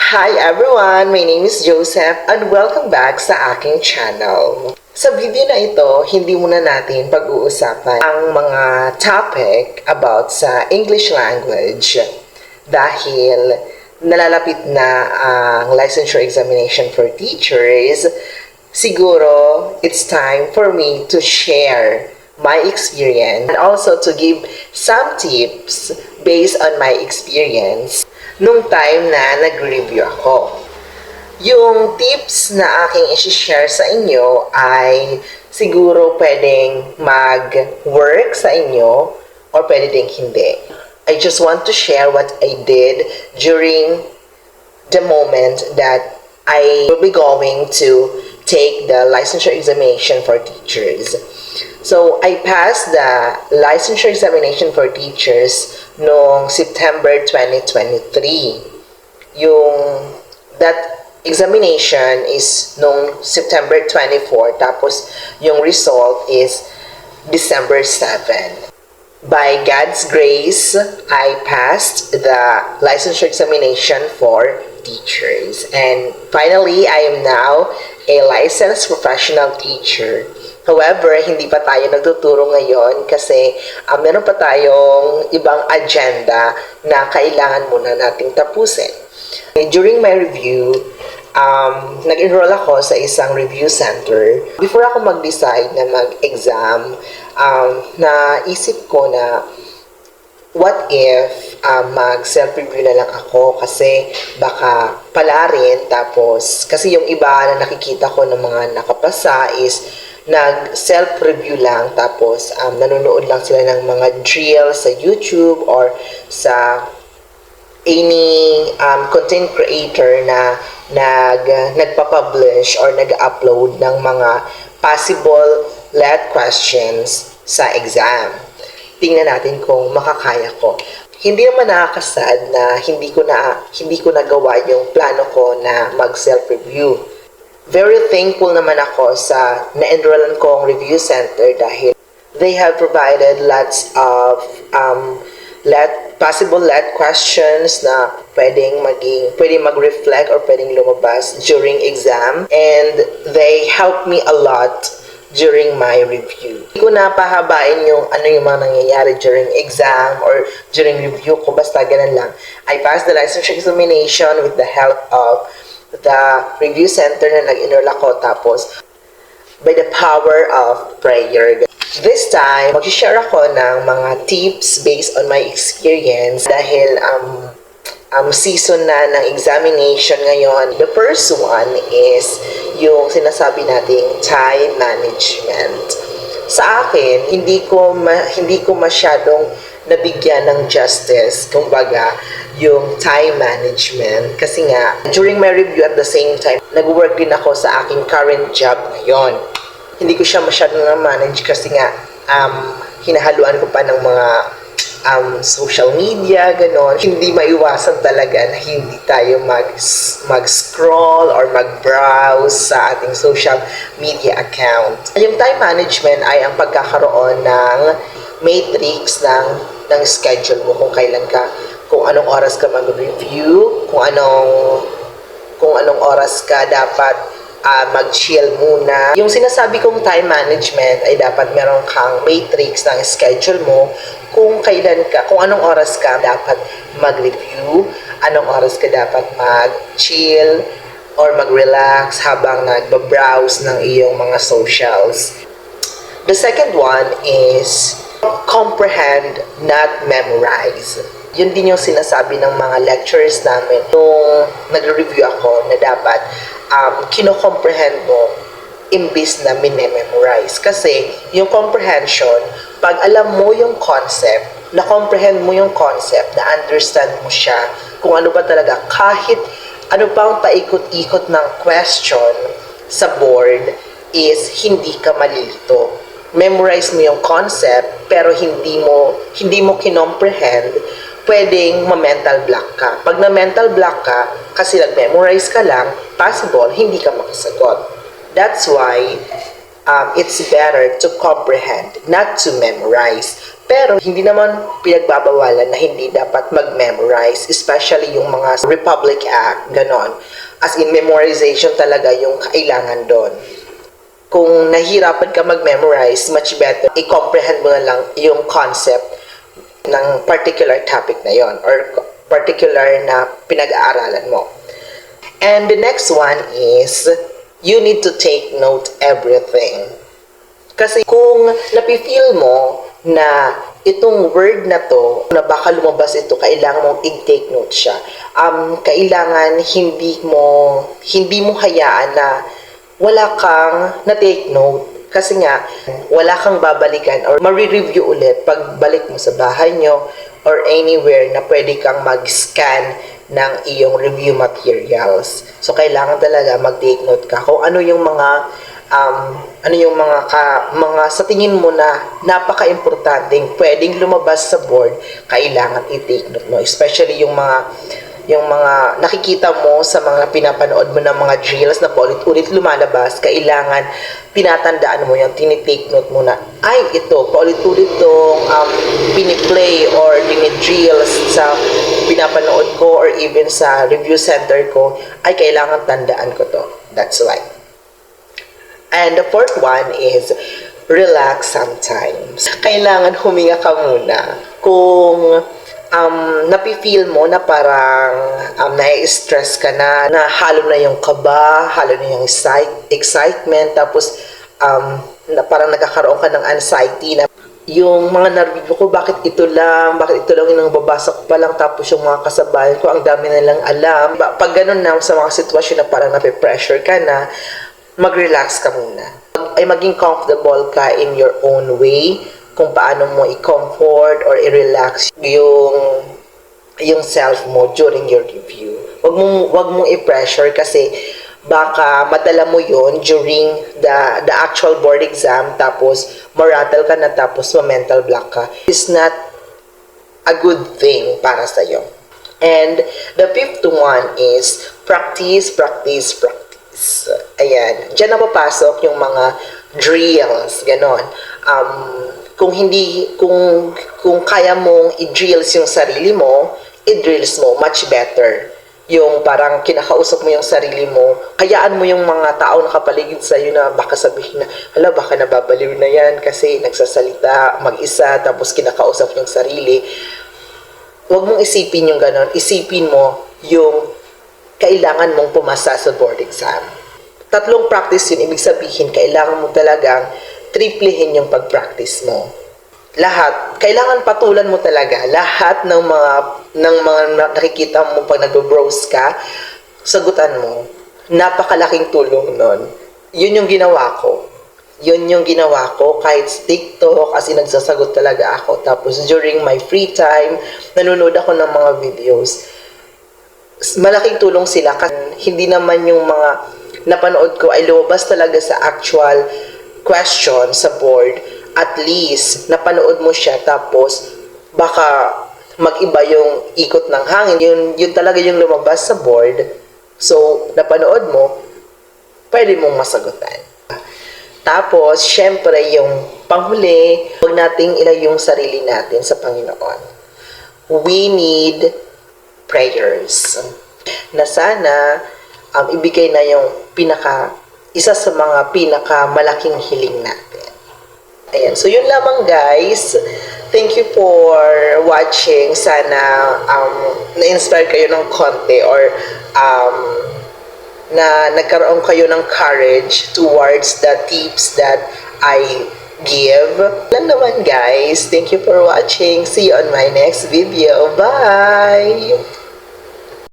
Hi everyone! My name is Joseph and welcome back sa aking channel. Sa video na ito, hindi muna natin pag-uusapan ang mga topic about sa English language dahil nalalapit na ang licensure examination for teachers. Siguro, it's time for me to share my experience and also to give some tips based on my experience nung time na nag-review ako. Yung tips na aking isi-share sa inyo ay siguro pwedeng mag-work sa inyo or pwede ding hindi. I just want to share what I did during the moment that I will be going to take the licensure examination for teachers. So, I passed the licensure examination for teachers noong September 2023. That examination is noong September 24, tapos yung result is December 7. By God's grace, I passed the licensure examination for teachers. And finally, I am now a licensed professional teacher. However, hindi pa tayo nagtuturo ngayon kasi meron pa tayong ibang agenda na kailangan muna nating tapusin. During my review, nag-enroll ako sa isang review center. Before ako mag-decide na mag-exam, naisip ko na what if mag-self-review na lang ako kasi baka pala rin. Tapos, kasi yung iba na nakikita ko ng mga nakapasa is nag-self-review lang tapos nanonood lang sila ng mga drill sa YouTube or sa any content creator na nagpa-publish or nag-upload ng mga possible let questions sa exam. Tingnan natin kung makakaya ko. Hindi naman nakakasad na hindi ko nagawa yung plano ko na mag-self-review. Very thankful naman ako sa na-enrollan kong review center dahil they have provided lots of possible let questions na pwedeng mag-reflect or pwedeng lumabas during exam, and they helped me a lot during my review. Hindi ko napahabain yung mga nangyayari during exam or during review ko, basta ganun lang. I passed the licensure examination with the help of the review center na nag-enroll ako, tapos by the power of prayer. This time, mag-share ako ng mga tips based on my experience dahil season na ng examination ngayon. The first one is yung sinasabi nating time management. Sa akin, hindi ko masyadong nabigyan ng justice, kumbaga, yung time management. Kasi nga, during my review at the same time, nag-work din ako sa aking current job ngayon. Hindi ko siya masyadong na-manage kasi nga, hinahaluan ko pa ng mga social media, ganon. Hindi maiwasan talaga na hindi tayo mag-scroll or mag-browse sa ating social media account. Yung time management ay ang pagkakaroon ng matrix ng schedule mo kung anong oras ka mag-review, kung anong oras ka dapat mag-chill muna. Yung sinasabi kong time management ay dapat meron kang matrix ng schedule mo kung anong oras ka dapat mag-review, anong oras ka dapat mag-chill or mag-relax habang nagbabrowse ng iyong mga socials. The second one is comprehend, not memorize. Yun din yung sinasabi ng mga lecturers namin nung nag-review ako na dapat kino-comprehend mo imbis na minememorize. Kasi yung comprehension, pag alam mo yung concept, na-comprehend mo yung concept, na-understand mo siya, kung ano ba talaga, kahit ano pang paikot-ikot ng question sa board is hindi ka malilito. Memorize mo yung concept, pero hindi mo kinomprehend, pwedeng ma-mental block ka. Pag na-mental block ka, kasi nag-memorize ka lang, possible, hindi ka makasagot. That's why it's better to comprehend, not to memorize. Pero hindi naman pinagbabawalan na hindi dapat mag-memorize, especially yung mga Republic Act, ganon. As in, memorization talaga yung kailangan doon. Kung nahihirapan ka mag-memorize, much better, i-comprehend mo na lang yung concept ng particular topic na yon or particular na pinag-aaralan mo. And the next one is, you need to take note everything. Kasi kung napifeel mo na itong word na to, na baka lumabas ito, kailangan mong i-take note siya. Kailangan hindi mo hayaan na wala kang na-take note. Kasi nga, wala kang babalikan or ma-review ulit pag balik mo sa bahay nyo or anywhere na pwede kang mag-scan ng iyong review materials. So, kailangan talaga mag-take note ka kung ano yung mga mga sa tingin mo na napaka-importanteng pwedeng lumabas sa board, kailangan i-take note mo. Especially yung mga nakikita mo sa mga pinapanood mo ng mga drills na paulit-ulit lumalabas, kailangan tinatandaan mo yung tinitake note mo na, ay, ito, paulit-ulit itong piniplay or dinidrills sa pinapanood ko or even sa review center ko, ay kailangan tandaan ko to. That's why. And the fourth one is, relax sometimes. Kailangan huminga ka muna. Kung napifeel mo na parang nai-stress ka na halo na yung kaba, halo na yung excitement, tapos na parang nagkakaroon ka ng anxiety na yung mga narvyo ko, bakit ito lang yung babasa ko pa lang, tapos yung mga kasabayan ko, ang dami na lang alam. Pag ganun na sa mga sitwasyon na parang nape-pressure ka na, mag-relax ka muna. Ay maging comfortable ka in your own way kung paano mo i-comfort or i-relax yung self mo during your review. Wag mong i-pressure kasi baka madala mo yon during the actual board exam, tapos marattle ka na, tapos ma-mental block ka. It's not a good thing para sa'yo. And the fifth one is practice. Ayan, diyan na papasok yung mga drills, ganon. Kung kaya mong i-drills yung sarili mo, i-drills mo much better. Yung parang kinakausap mo yung sarili mo, kayaan mo yung mga tao nakapaligid sa'yo na baka sabihin na, hala, baka nababaliw na yan kasi nagsasalita mag-isa tapos kinakausap yung sarili. Huwag mong isipin yung ganon. Isipin mo yung kailangan mong pumasa sa board exam. 3 practice yun, ibig sabihin, kailangan mo talagang triplehin yung pag-practice mo. Lahat, kailangan patulan mo talaga. Lahat ng mga nakikita mo pag nag-browse ka, sagutan mo. Napakalaking tulong nun. Yun yung ginawa ko. Kahit sa TikTok, kasi nagsasagot talaga ako. Tapos during my free time, nanonood ako ng mga videos. Malaking tulong sila kasi hindi naman yung mga napanood ko ay lumabas talaga sa actual question sa board. At least napanood mo siya, tapos baka mag-iba yung ikot ng hangin, yun talaga yung lumabas sa board. So napanood mo, pwede mong masagutan. Tapos syempre yung panghuli, huwag nating ilayo yung sarili natin sa Panginoon. We need prayers na sana ibigay na yung isa sa mga pinakamalaking hiling natin. Ayan, so yun lamang guys. Thank you for watching. Sana na-inspire kayo ng konti or na nagkaroon kayo ng courage towards the tips that I give. Lang naman guys. Thank you for watching. See you on my next video. Bye!